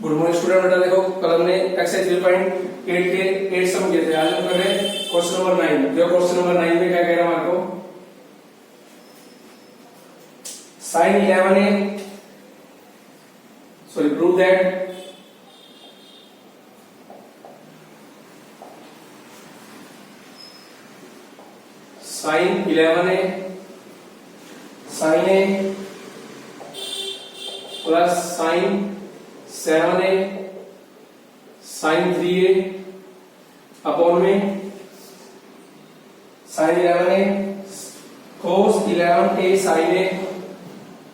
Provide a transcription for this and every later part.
Good morning student. बेटा देखो कल हमने एक्सरसाइज 3.8 के 8 सम किए थे। आज हम कर रहे हैं क्वेश्चन नंबर 9। जो क्वेश्चन नंबर 9 में क्या कह रहा है हमारे को, sine 11 A prove that sine 11 A sine A plus sine 7a sine 3a upon में sine 11a cos 11a sine a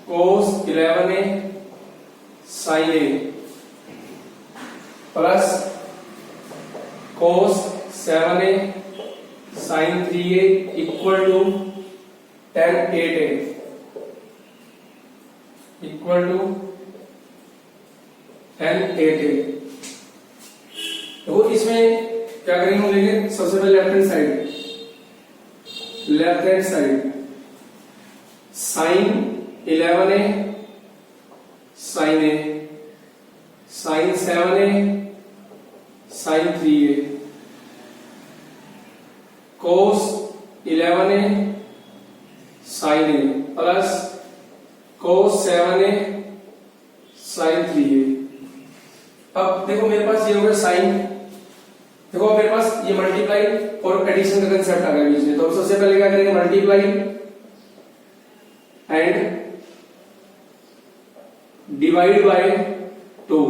cos 11a sine a plus cos 7a sine 3a equal to tan 8a equal to tan 8a। देखो इसमें क्या करेंगे हम लेंगे सबसे पहले left hand side sine 11a sine a sine 7a sine 3a cos 11a sine a plus cos 7a sine 3a। अब देखो मेरे पास ये हो गया साइन, देखो मेरे पास ये मल्टीप्लाई और एडिशन का कंसेप्ट आ गया बीच में। तो सबसे पहले क्या करेंगे, मल्टीप्लाई एंड डिवाइड बाय 2।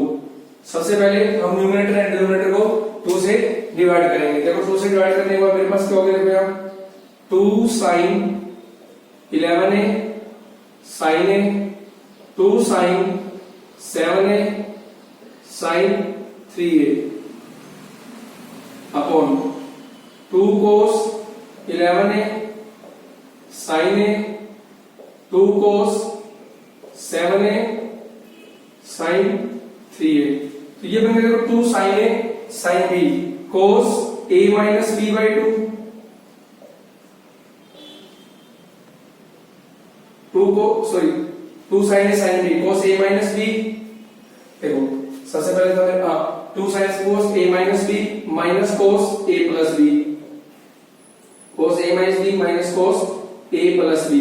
सबसे पहले हम न्यूमरेटर एंड डिनोमिनेटर को 2 से डिवाइड करेंगे। देखो 2 से डिवाइड करने के बाद मेरे पास क्या हो गया, देखो 2 sine 11a sine a 2 sine 7a sine 3a upon 2 cos 11a sine a 2 cos 7a sine 3a। तो ये बन गया देखो 2 sine a sine b cos a minus b by 2 sine a sine b cos a minus b। देखो सबसे पहले तो 2 sine cos a minus b minus cos a plus b cos a minus b minus cos a plus b।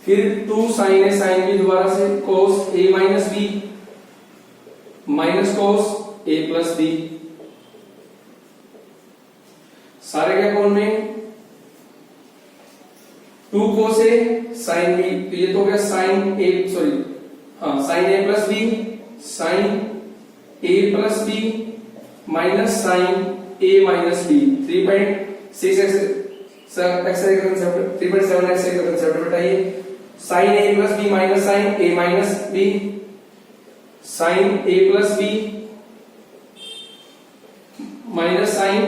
फिर 2 sine a sine b दोबारा से कोस a minus b minus cos a plus b। सारे क्या कौन में 2 कोस a sine b, तो ये तो हो गया sine a sine a plus b sine a plus b minus sine a minus b। 3.7 X का कंसेप्ट बेटा ये sine a plus b minus sine a minus b sine a plus b minus sine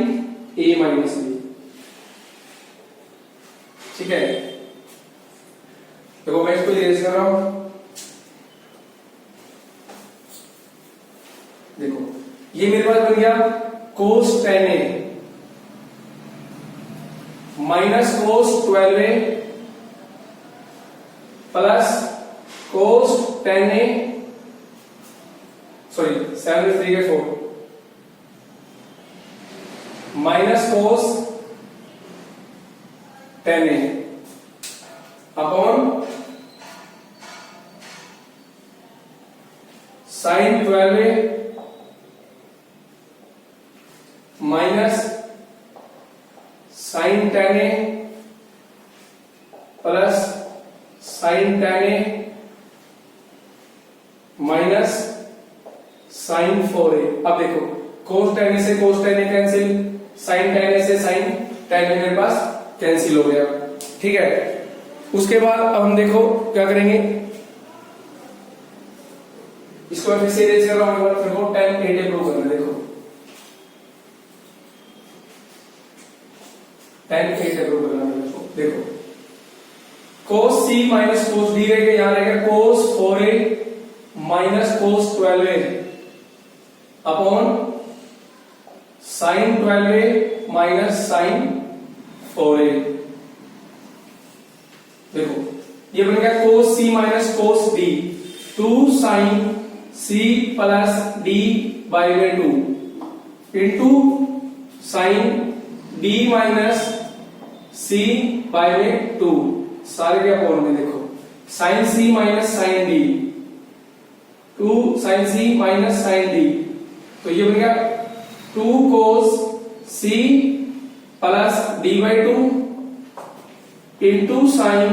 a minus b। ठीक है, देखो मैं इसको erase कर रहा हूं। देखो ये मेरे पास बन गया कोस 10a minus cos 12a plus cos 10a 7 3 के 4 minus cos 10a upon sine 12a minus sine 10a plus sine 10a minus sine 4a। अब देखो कोस 10a से कोस 10a कैंसिल, साइन 10a से साइन 10a मेरे पास कैंसिल हो गया। ठीक है, उसके बाद अब हम देखो क्या करेंगे, इसको फिर से इरेज कर रहा हूं। फिर को tan 8a प्रूव करना है। देखो tan 8a प्रूव करना है। देखो cos c minus cos d रहेगा, यहां रहेगा cos 4a minus cos 12a upon sine 12a minus sine 4a। देखो ये बन गया cos c minus cos d 2 sine C plus D by में 2 into sine D minus C by में 2 सारे क्या फॉर्म में देखो sine C minus sine D 2 sine C minus sine D तो ये बन गया 2 cos C plus D by 2 into sine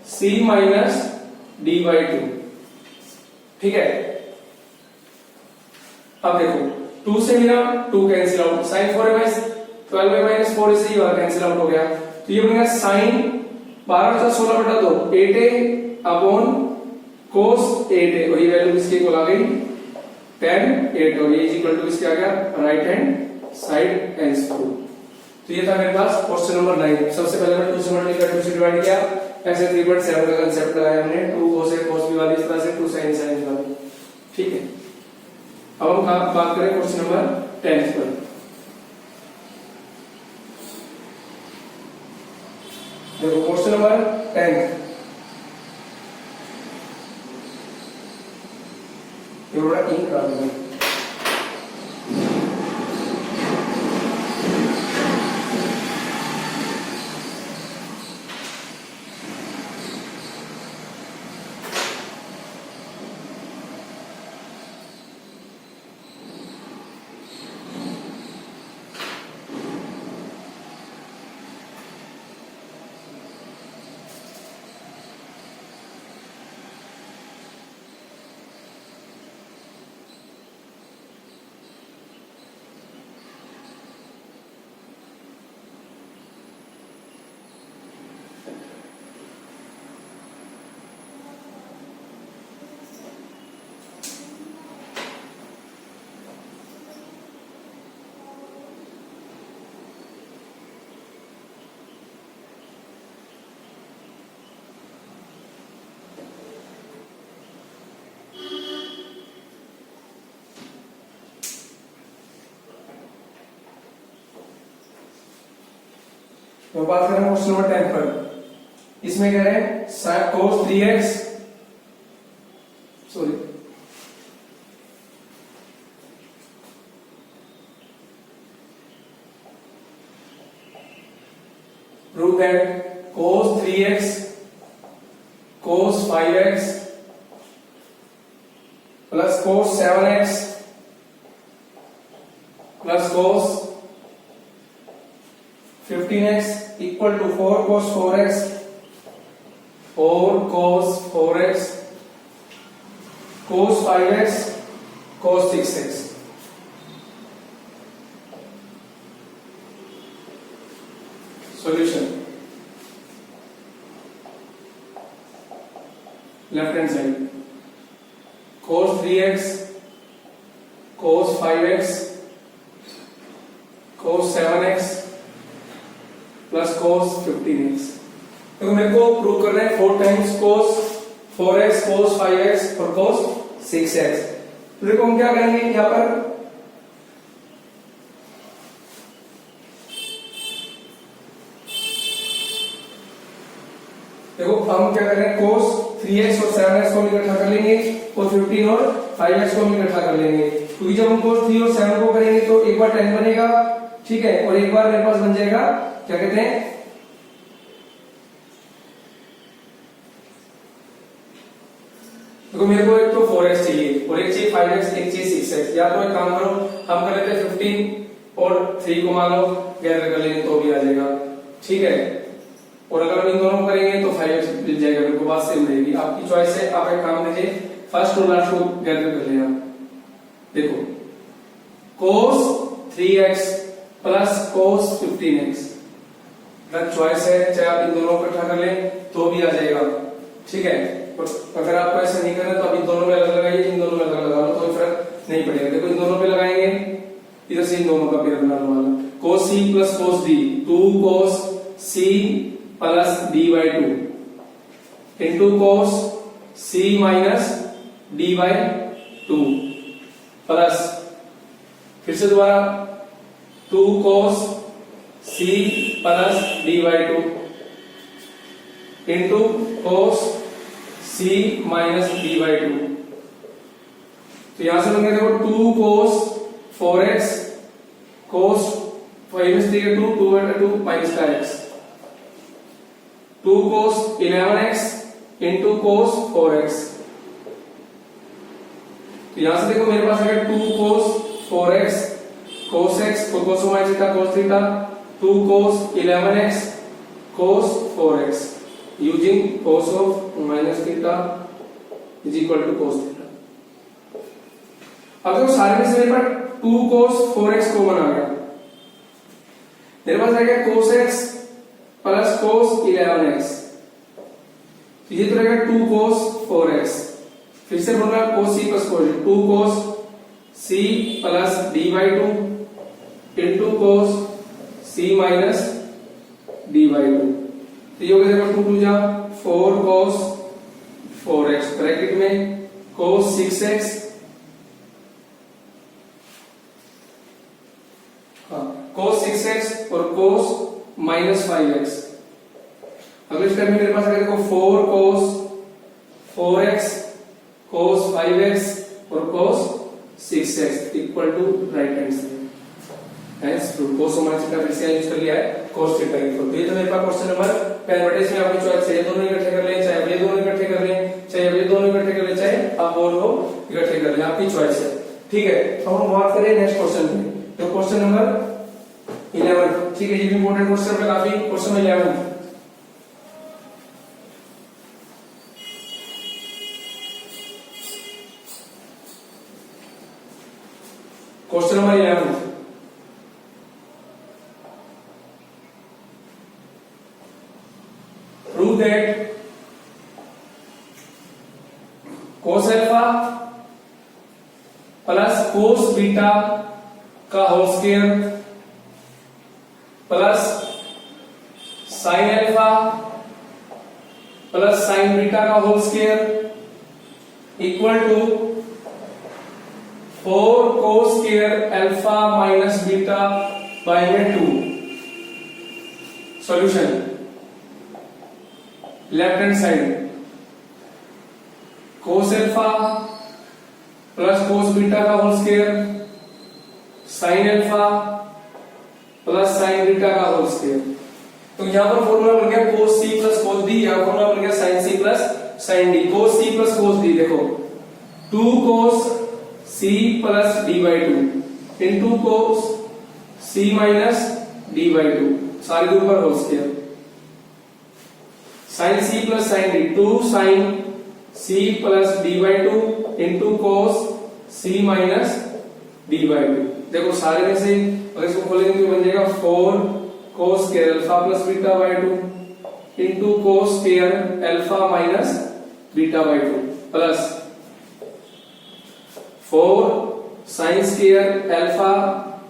C minus D by 2 ठीक है। अब देखो 2 से बिना 2 कैंसिल आउट साइन 4 12 माइनस 4 से ये वाला कैंसिल आउट हो गया तो ये बनेगा साइन 12 + 16 बटा 2 8a अपॉन कोस 8a और ये वैल्यू किसकी इक्वल आ गई 10 8 और ये इक्वल टू किसके आ गया राइट हैंड साइड आंसर। तो ये था मेरे पास क्वेश्चन नंबर 9। सबसे पहले मैंने 2 से मल्टीप्लाई 2 से डिवाइड किया ऐसे 3.7 का कांसेप्ट लगाया हमने 2 cos a cos b वाली इस तरह से 2 sin sin वाली ठीक है। अब हम बात करें क्वेश्चन नंबर 10 पर। देखो क्वेश्चन नंबर 10 ये बड़ा इन कर दूंगा तो बात करें क्वेश्चन नंबर 10 पर। इसमें कह रहे हैं cos 3x sorry prove that cos 3x cos 5x plus cos 7x plus cos 15x equal to 4 cos 4x 4 cos 4x cos 5x cos 6x solution left hand side cos 3x cos 5x cos 7x plus cos 15x। तो मेरे को prove करना है 4 times cos 4x cos 5x और cos 6x। तो देखो हम क्या करेंगे यहां पर देखो हम क्या कर रहे हैं cos 3x और 7x को इकट्ठा कर लेंगे और 15 और 5x को इकट्ठा कर लेंगे क्योंकि जब हम cos 3 और 7 को करेंगे तो एक बार 10 बनेगा ठीक है और एक बार मेरे पास बन जाएगा क्या कहते हैं देखो मेरे को एक तो 4x चाहिए और एक चाहिए 5x एक चाहिए 6x या तो एक काम करो हम कर लेते हैं 15 और 3 को मान लो गैदर कर लेंगे तो भी आ जाएगा ठीक है और अगर हम इन दोनों को करेंगे तो 5x मिल जाएगा मेरे को बात सेम रहेगी आपकी चॉइस है आप एक काम कीजिए फर्स्ट और लास्ट को गैदर कर लेना देखो cos 3x plus cos 15x choice है चाहे आप इन दोनों को इकट्ठा कर लें तो भी आ जाएगा ठीक है अगर आपको ऐसा नहीं करना तो आप इन दोनों में अलग लगाइए इन दोनों में अलग लगा लो कोई फर्क नहीं पड़ेगा देखो इन दोनों पे लगाएंगे इधर से इन दोनों का पेयर बना लो वाला cos c plus cos d 2 cos c plus d by 2 into cos c minus d by 2 plus फिर से दोबारा 2 cos c plus d by 2 into cos c minus d by 2 तो यहां से बन गया देखो 2 cos 4x cos 5 में 3 2 2 बटा 2 माइनस का x 2 cos 11x into cos 4x। तो यहां से देखो मेरे पास है 2 cos 4x cos x cos y theta cos theta 2 cos 11x cos 4x using cos of minus theta is equal to cos theta। अब देखो सारे में से मेरे पास 2 cos 4x कॉमन आ गया, मेरे पास आ गया cos x plus cos 11x, तो ये तो रहेगा 2 cos 4x। फिर से बोलना cos c plus cos 2 cos c plus d by 2 into cos c minus d by 2, तो ये हो गया 2 2 जा 4 cos 4x ब्रैकेट में cos 6x cos 6x और cos माइनस 5x। अगले स्टेप में मेरे पास है देखो 4 cos 4x cos 5x और cos 6x equal to right hand side hence two cos minus theta फिर से यूज कर लिया है cos थीटा इक्वल। तो ये तो मेरे पास क्वेश्चन नंबर 45 में आपकी चॉइस है, ये दोनों इकट्ठे कर लें, चाहे ये दोनों इकट्ठे कर लें, चाहे ये दोनों इकट्ठे कर लें, चाहे आप वो इकट्ठे कर लें, आपकी चॉइस है। ठीक है, अब हम बात करें नेक्स्ट क्वेश्चन पे, तो क्वेश्चन नंबर 11। ठीक है, ये भी इंपॉर्टेंट क्वेश्चन है काफी, question 11। Question number 11, prove that cos alpha plus cos beta का whole square plus sin alpha plus sin beta का whole square equal to 4 cos square alpha minus beta by में 2। Solution left hand side cos alpha plus cos beta का whole square sin alpha plus sin beta का whole square. तो यहां पर formula बन गया cos c plus cos d, यहां formula बन गया sin c plus sin d। cos c plus cos d देखो 2 cos c plus d by 2 into cos c minus d by 2 सारे के ऊपर whole square sin c plus sin d 2 sin c plus d by 2 into cos c minus d by 2। देखो सारे में से अगर इसको खोलेंगे तो बन जाएगा 4 cos square alpha plus beta by 2 into cos square alpha minus beta by 2 plus 4 sin square alpha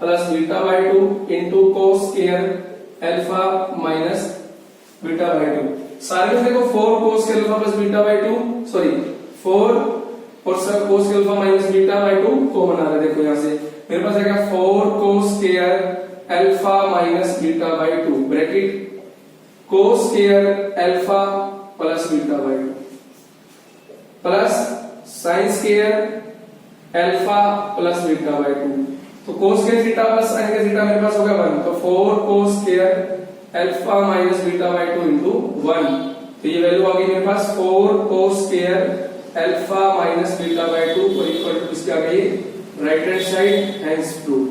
plus beta by 2 into cos square alpha minus beta by 2। सारे में देखो 4 cos square alpha plus beta by 2 sorry 4 और सब cos square alpha minus beta by 2 common आ रहा है। देखो यहां से मेरे पास आएगा 4 cos square alpha minus beta by 2 bracket cos square alpha plus beta by 2 plus sin square alpha plus beta by 2। तो cos square theta plus sin square theta मेरे पास हो गया 1, तो 4 cos square alpha minus beta by 2 into 1, तो ये value आ गई मेरे पास 4 cos square alpha minus beta by 2 और इक्वल टू इसके आ गई right hand side hence prove.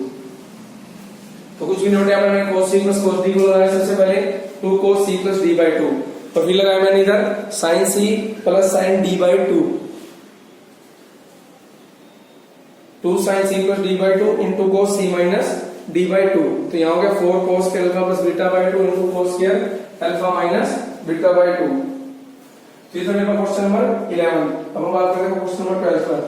तो कुछ भी नोट है आपने cos c plus cos d को लगाया सबसे पहले 2 cos c plus d by 2 और फिर लगाया मैंने इधर sin c plus sin d by 2 2 sin c plus d by 2 into cos c minus d by 2, तो यहाँ हो गया 4 cos square alpha plus beta by 2 into cos square alpha minus beta by 2। तो ये था मेरा क्वेश्चन नंबर 11। अब हम बात करते हैं क्वेश्चन नंबर 12 पर।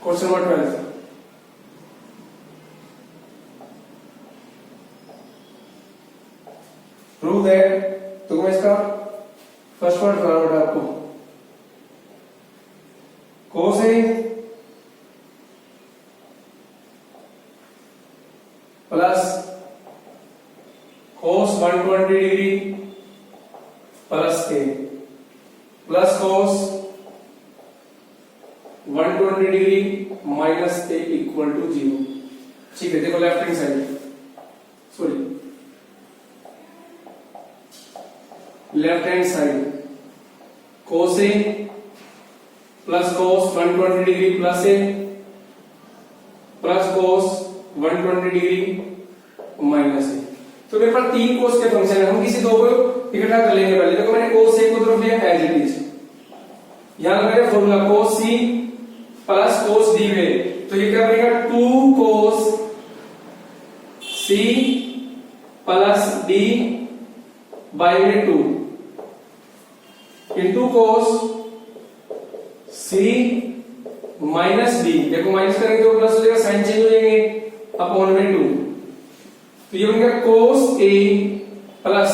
क्वेश्चन नंबर 12, प्रूव दैट, तो मैं इसका फर्स्ट वर्ड करना बेटा आपको, cos A 120 degree plus A plus cos 120 degree minus A equal to 0। ठीक है, देखो left hand side, sorry left hand side cos A plus cos 120 degree plus A plus cos 120 degree minus A. तो मेरे पास तीन cos के function है, हम किसी दो को इकट्ठा कर लेंगे। पहले देखो मैंने cos ए को तरफ लिया एज इट इज, यहां लगाया formula cos c plus cos d में, तो ये क्या बनेगा 2 cos c plus d by में 2 into cos c minus d, देखो माइनस करेंगे तो प्लस हो जाएगा, साइन चेंज हो जाएंगे, अपॉन में 2, तो ये बनेगा cos a प्लस,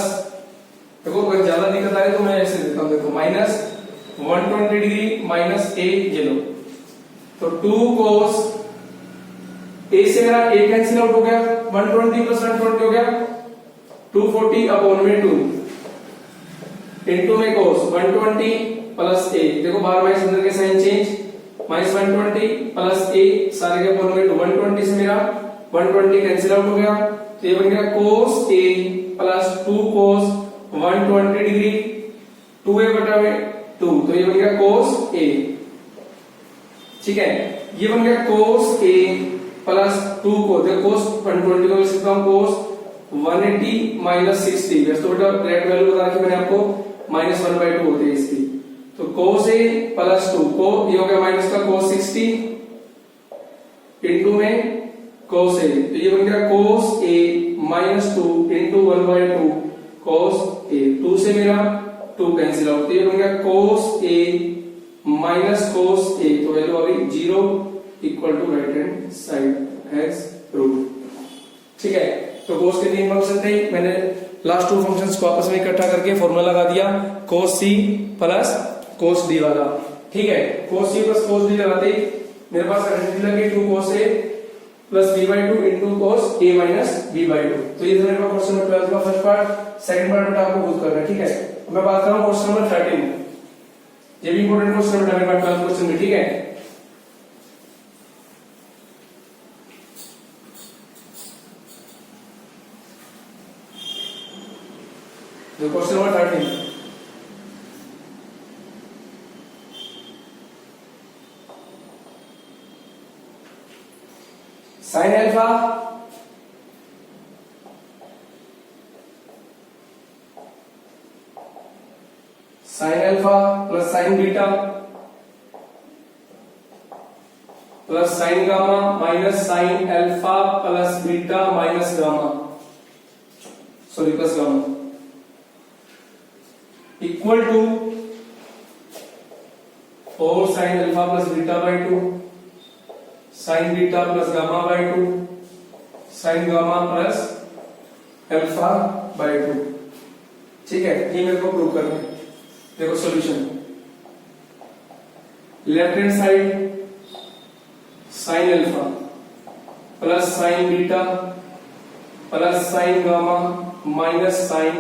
देखो अगर ज्यादा दिक्कत आ रही है तो मैं ऐसे देता हूं, देखो माइनस 120 डिग्री माइनस a, ये लो, तो 2 cos a से मेरा a कैंसिल आउट हो गया, 120 प्लस 120 हो गया 240 अपॉन में 2 इंटू में cos 120 प्लस a, देखो बाहर माइनस अंदर के sign change, minus 120 plus a सारे के अपॉन में 2, 120 से मेरा 120 कैंसिल आउट हो गया, तो ये बन गया cos a plus 2 cos 120 degree 2a बटा में 2, तो ये बन गया cos a। ठीक है, ये बन गया cos a प्लस 2 को, देखो cos 120 को लिख सकता हूं cos 180 माइनस 60, वैसे तो बेटा रेड वैल्यू बता रखी मैंने आपको, माइनस 1/2 होती है इसकी, तो cos a प्लस 2 को ये हो गया माइनस का cos 60 इंटू में cos a, तो ये बन गया cos a minus 2 into 1/2 cos a, 2 से मेरा 2 कैंसिल आउट, तो ये बन गया cos a minus cos a, तो वैल्यू आ गई 0 equal to right hand side as proof. ठीक है, तो cos के तीन फंक्शन थे, मैंने लास्ट 2 फंक्शंस को आपस में इकट्ठा करके फॉर्मूला लगा दिया cos c plus cos d वाला। ठीक है, cos c plus cos d लगाते मेरे पास आइडेंटिटी लगी 2 cos a plus b/2 into cos a minus b/2। तो ये मेरे पास क्वेश्चन नंबर 12 का फर्स्ट पार्ट, सेकंड पार्ट बेटा आपको खुद करना है। ठीक है, मैं बात कर रहा हूं क्वेश्चन नंबर 13, ये भी इंपॉर्टेंट क्वेश्चन है मेरे पास 12 क्वेश्चन में। ठीक है, तो question number 13, sine alpha plus sine beta plus sine gamma minus sine alpha plus beta minus gamma, sorry plus gamma equal to 4 sine alpha plus beta by 2 sine beta plus gamma by 2 sine gamma plus alpha by 2। ठीक है, ये मेरे को prove करना है। देखो solution, left hand side sign alpha plus sine beta plus sine gamma minus sine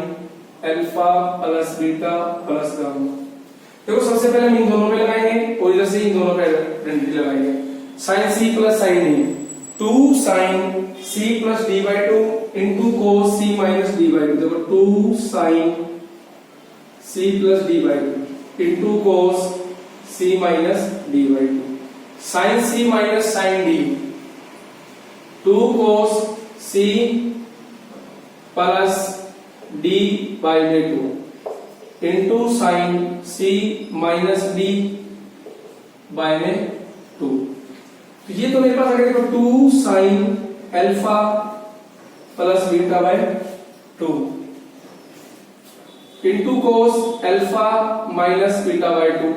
alpha plus beta plus gamma. देखो सबसे पहले हम इन दोनों पे लगाएंगे और इधर से इन दोनों पे आइडेंटिटी लगाएंगे, sine c plus sine d, 2 sine c plus d/2 into cos c minus d/2, देखो 2 sine c plus d/2 into cos c minus d/2, sine c minus sine d, 2 cos c plus d/2 into sine c minus d/2। तो ये तो मेरे पास आ गया, देखो 2 sine alpha plus beta by 2 into cos alpha minus beta by 2,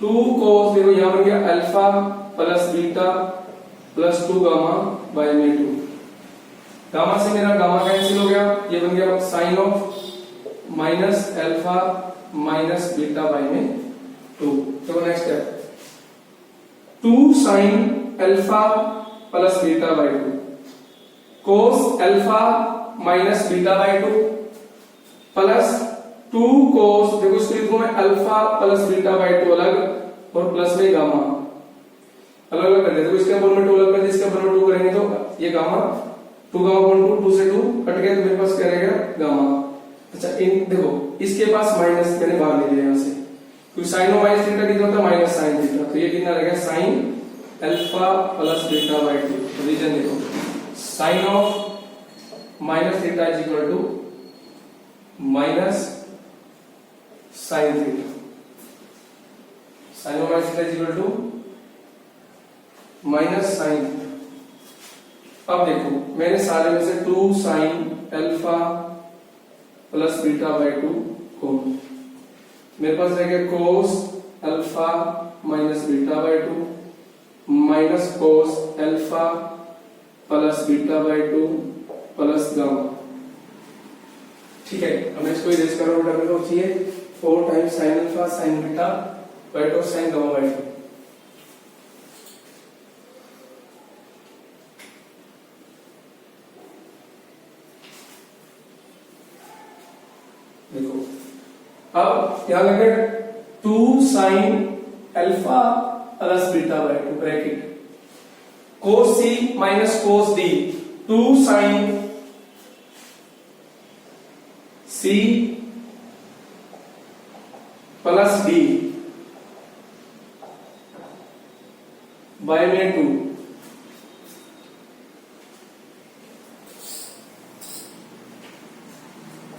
2 cos, देखो यहां बन गया alpha plus beta plus 2 gamma by में 2, गामा से मेरा गामा कैंसिल हो गया, ये बन गया sine of minus alpha minus beta by में 2। तो next step 2 sine alpha plus beta by 2 cos alpha minus beta by 2 plus 2 cos, देखो इसको लिखूं मैं अल्फा प्लस बीटा बाई 2 अलग और प्लस में गामा अलग अलग कर देते। इसके अपोन में 2 अलग कर दे, इसके अपोन में 2 करेंगे तो ये गामा 2 गामा अपॉन 2, 2 से 2 कट गया तो मेरे पास क्या रहेगा गामा। अच्छा इन देखो इसके पास माइनस मैंने बाहर ले लिया यहां से, क्योंकि साइन ऑफ माइनस थीटा कितना होता है माइनस साइन थीटा, तो ये कितना रहेगा sine alpha plus beta by 2। तो रीजन देखो sine of minus theta is equal to minus sine theta, sine of minus theta is equal to minus sine theta. अब देखो मैंने सारे में से 2 sine alpha plus beta by 2 को मेरे पास रहेगा cos alpha minus beta by 2 minus cos alpha plus beta by 2 plus gamma. ठीक है, अब मैं इसको इरेज कर रहा हूं, उल्टा करके होती है 4 times sine alpha sine beta by 2 sine gamma by 2। देखो अब यहां लगे 2 sine alpha plus beta by 2 bracket cos C minus cos D, 2 sine C plus D by में 2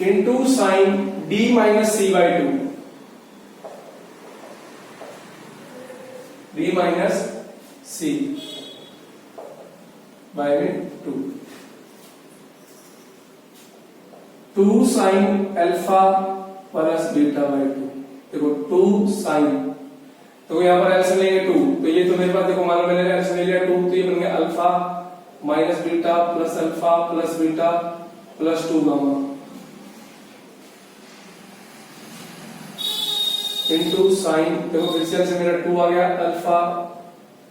into sine D minus C by 2, D minus C by में 2, 2 sine alpha plus beta by 2। देखो 2 sign, तो यहां पर एल्सियम लेंगे 2, तो ये तो मेरे पास देखो मान लो मैंने एल्सियम ले लिया 2, तो ये बन गया alpha minus beta plus alpha plus beta plus 2 gamma into sine, देखो फिर से मेरा 2 आ गया alpha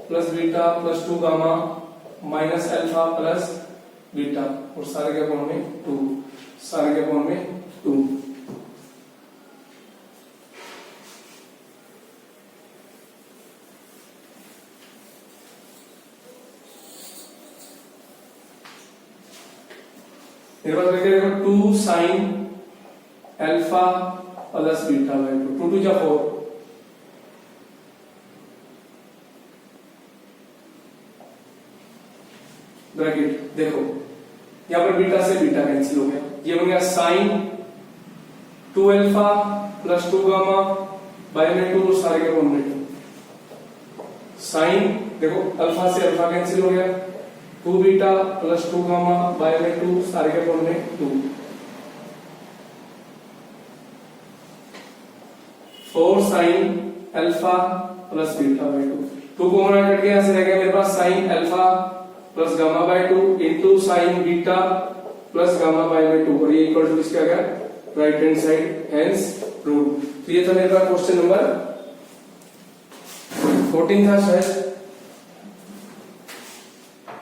plus beta plus 2 gamma minus alpha plus beta और सारे के कोण में 2, सारे के कोण में 2। मेरे पास देखो 2 sine alpha plus beta by 2, 2 2 4 bracket. देखो यहां पर बीटा से बीटा कैंसिल हो गया, ये बन गया sine 2 alpha plus 2 gamma by में 2 सारे के कोण में 2। साइन देखो अल्फा से अल्फा कैंसिल हो गया, 2 बीटा प्लस 2 गामा बाय में 2 सारे के कोण में 2। 4 sine alpha plus beta by 2, 2 common cut गया, ऐसे रह गया मेरे पास sine alpha plus gamma by 2 into sine beta plus gamma by में 2, और ये इक्वल टू किसका गया right hand side, hence proved. तो ये था मेरे पास क्वेश्चन नंबर 14 था शायद,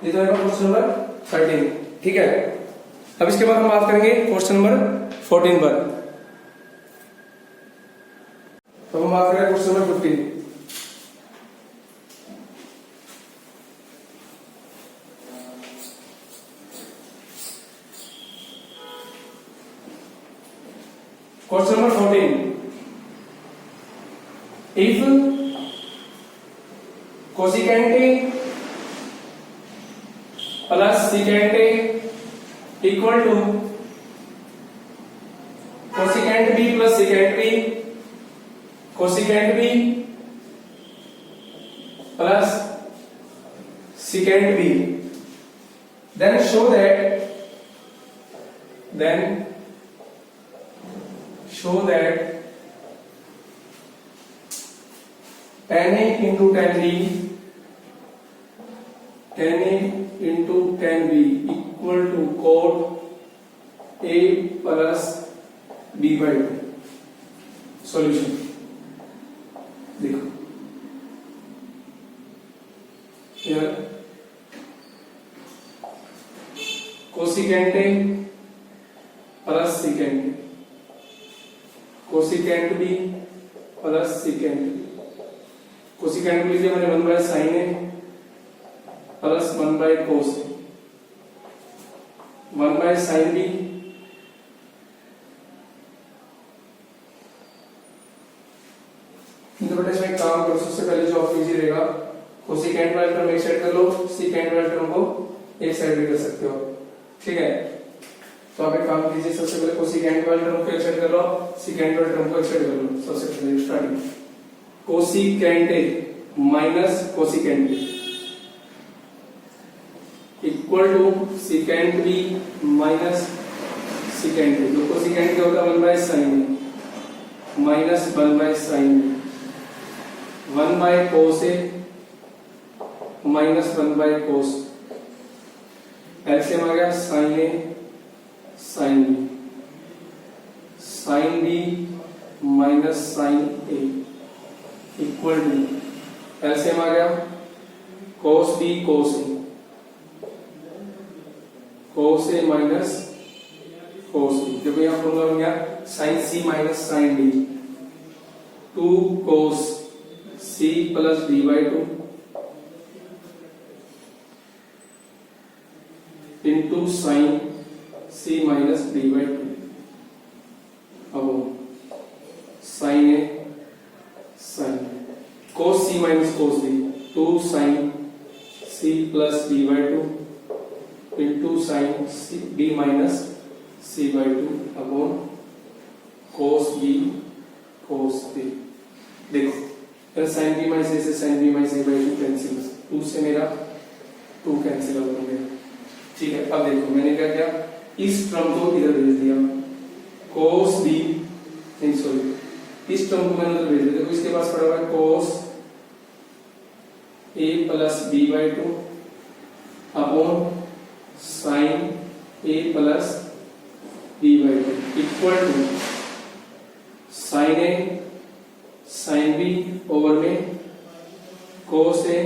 ये तो मेरे पास क्वेश्चन नंबर 13। ठीक है, अब इसके बाद हम बात करेंगे क्वेश्चन नंबर 14 पर। तो हम बात करें question number 15। Question number 14. If cosecant A plus secant A equal to cosecant B plus secant B, cosecant B plus secant B, then show that tan A into tan B, tan A into tan B equal to cot A plus B by 2। Solution देखो here cosecant A plus secant, cosecant B plus secant. Cosecant को लीजिए मैंने 1 by sine A plus 1 by cos A, 1 by sine B तो बेटा इसमें काम करो। सबसे पहले जो आप इजी रहेगा, कोसिकेंट वाले टर्म एक साइड कर लो, सीकेंट वाले टर्म को एक साइड भी कर सकते हो, ठीक है। तो आप एक काम कीजिए, सबसे पहले कोसिकेंट वाले टर्म को एक साइड कर लो, सीकेंट वाले टर्म को एक साइड कर लो। सबसे पहले starting cosecant A minus cosecant B equal to secant B minus secant B. तो कोसिकेंट क्या होता है 1 by sine A minus 1 by sine B, 1 by cos A minus 1 by cos. LCM आ गया sine A sine B, sine B minus sine A equal to LCM आ गया cos B cos A, cos A minus cos B. देखो यहां formula बन गया sign C minus sine D, 2 cos C plus D by 2 into sine C minus D by 2। अब sine A sine cos C minus cos D, 2 sine C plus D by 2 into sine C D minus C by 2 upon cos B cos D. देखो sine B minus A से sine B minus A by 2 cancel, 2 से मेरा 2 cancel हो गया, ठीक है। अब देखो मैंने क्या किया, इस टर्म को इधर भेज दिया, कोस बी नहीं सॉरी इस टर्म को मैंने उधर भेज दिया। देखो इसके पास पड़ा हुआ है cos A plus B by 2 upon sine A plus B by 2 equal to sine A sine B over में कोस ए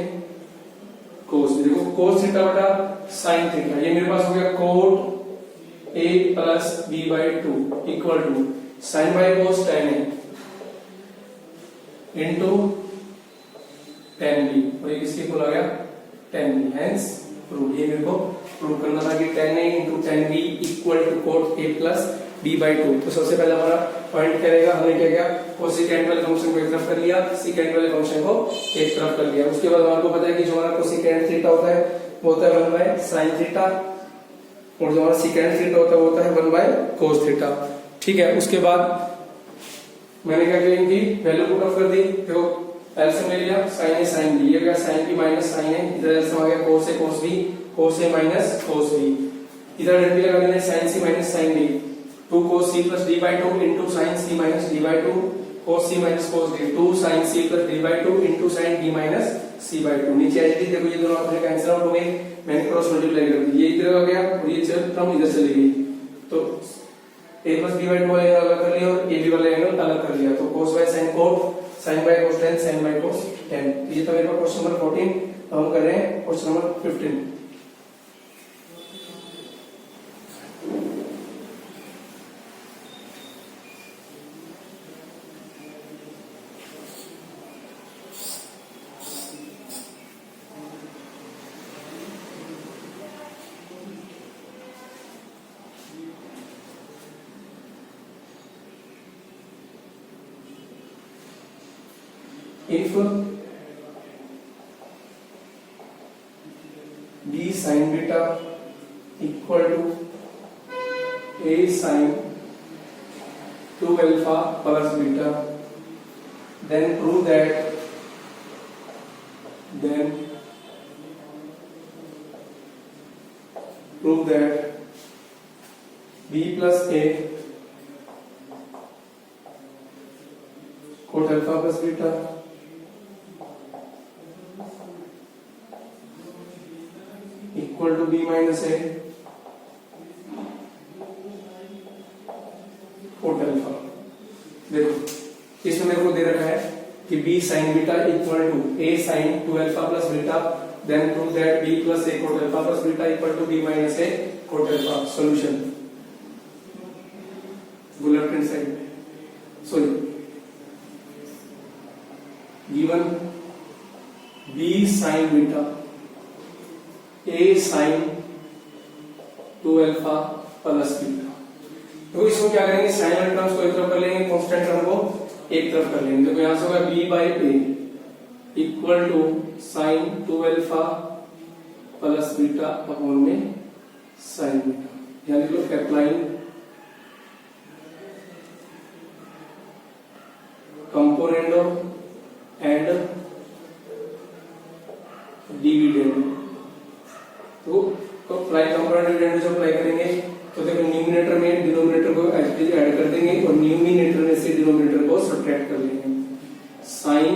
कोस बी। देखो कोस थीटा बटा साइन थीटा, ये मेरे पास हो गया cot A plus B by 2 equal to sine by cos tan A into tan B, और ये किसके इक्वल आ गया 10 बी। हेंस प्रूव, ये मेरे को प्रूव करना था कि 10a into 10b equal to cot a plus b by 2। तो सबसे पहला हमारा पॉइंट क्या रहेगा, हमने क्या किया, कोसिकेंट वाले फंक्शन को एक तरफ कर लिया, सीकेंट वाले फंक्शन को एक तरफ कर लिया। उसके बाद हमारे को पता है कि जो हमारा कोसिकेंट थीटा होता है वो होता है 1 बाय साइन थीटा, और जो हमारा सीकेंट थीटा होता है वो होता है 1 बाय कोस थीटा, ठीक है। उसके बाद मैंने क्या किया, इनकी वैल्यू पुट ऑफ कर दी। देखो एलसीएम ले लिया साइन ए साइन बी, ये गया sine B minus sine A, इधर एलसीएम आ गया cos A cos B, cos A minus cos B, इधर डबल लगा देना sine C minus sine D, 2 cos c plus d by 2 into sin c minus d by 2 cos c minus cos d, 2 sin c plus d by 2 into sin d minus c by 2। नीचे आई थी, देखो ये दोनों अपने cancel out हो गए, मैंने cross multiply कर दी, ये इधर आ गया और ये टर्म इधर चली गई, तो a plus b by 2 वाला एंगल अलग कर लिया और ab वाला एंगल अलग कर लिया, तो cos by sin cot, sin by cos tan, sin by cos tan। ये तो मेरे पास क्वेश्चन नंबर 14, हम कर रहे हैं question number 15। If b sin beta equal to a sin 2 alpha plus beta, then prove that b plus a cot alpha plus beta equal to b minus a cot alpha। देखो इसमें मेरे को दे रखा है कि b sin beta equal to a sin 2 alpha plus beta, then prove that b plus a cot alpha plus beta equal to b minus a cot alpha। Solution वो left hand side, sorry given B sine beta A sine 2 alpha plus beta. तो इसको क्या करेंगे, sign वाले terms को एक तरफ कर लेंगे, कांस्टेंट टर्म को एक तरफ कर लेंगे। तो यहां से होगा B by A equal to sine 2 alpha plus beta upon में साइन बीटा, यानी लो अप्लाइंग कंपोनेंडो एंड डिविडेंड। तो अप्लाई कंपोनेंट डिविडेंड जो अप्लाई करेंगे तो देखो न्यूमिनेटर में डिनोमिनेटर को ऐड कर देंगे और न्यूमिनेटर में से डिनोमिनेटर को सब्ट्रैक्ट कर लेंगे। Sine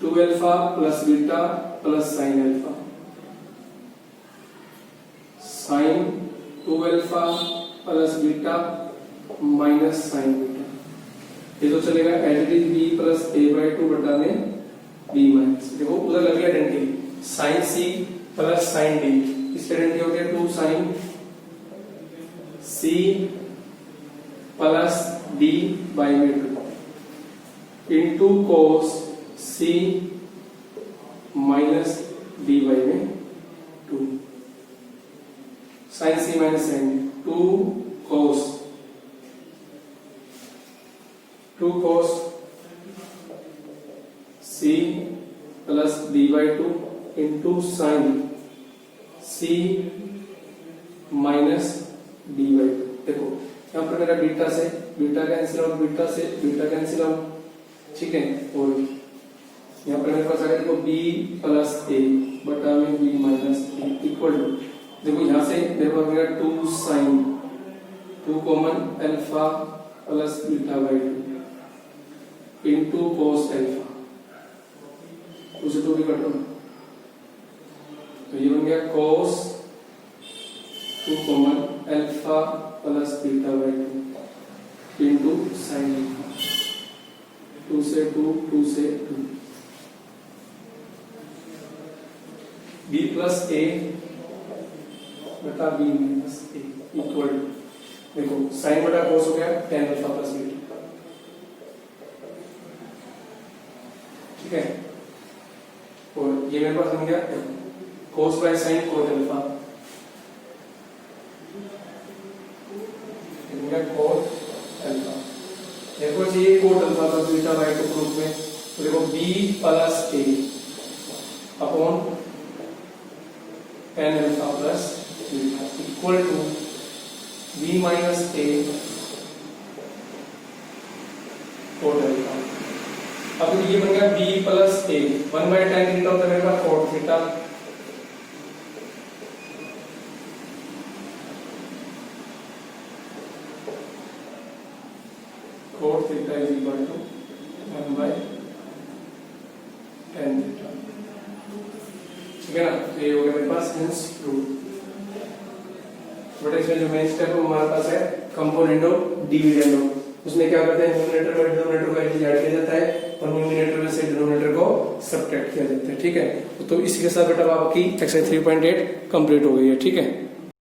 2 alpha plus beta plus sine alpha, sine 2 alpha plus beta minus sine beta. ये तो चलेगा as it is B plus A by 2 बटा में बी माइनस, देखो उधर लग गया identity sine C plus sine D, इसकी आइडेंटिटी हो गया 2 sine C plus D by में 2 into cos C minus D by में 2, sine C minus sine 2 cos C plus D by 2 into sine C minus D by 2। देखो यहाँ पर मेरा beta से बीटा कैंसिल आउट, बीटा से beta cancel out, ठीक है। और यहाँ पर मेरे पास आ गया देखो बी प्लस ए बटा में B minus A equal to, देखो यहाँ से मेरे पास आ गया 2 sine 2 common alpha plus beta by 2 into cos alpha, उसे 2 भी कटो, तो ये बन गया cos 2 common alpha plus beta by 2 into sine alpha, 2 से 2 2 से 2 बी प्लस ए बटा B minus A equal to, देखो साइन बटा कोस हो गया tan अल्फा प्लस बीटा, ठीक है। और ये मेरे पास बन गया cos by sine cot alpha, cot alpha, देखो चाहिए cot alpha plus beta by 2 group में, तो देखो B plus A upon tan alpha plus beta equal to B minus A cot alpha. अब ये बन गया b plus A 1 by tan theta होता है मेरे पास cot theta, cot theta is equal to 1 by tan theta, ठीक है ना। तो ये हो गया मेरे पास हेंस प्रूव। बट इसमें जो मेन स्टेप हमारे पास है कंपोनेंडो डिविडेंडो, उसमें क्या करते हैं न्यूमिनेटर में डिनोमिनेटर को ऐड किया जाता है और न्यूमिनेटर में से डिनोमिनेटर को सब्ट्रैक्ट किया जाता है, ठीक है। तो इसी के साथ बेटा आपकी एक्सरसाइज 3.8 कंप्लीट हो गई है, ठीक है।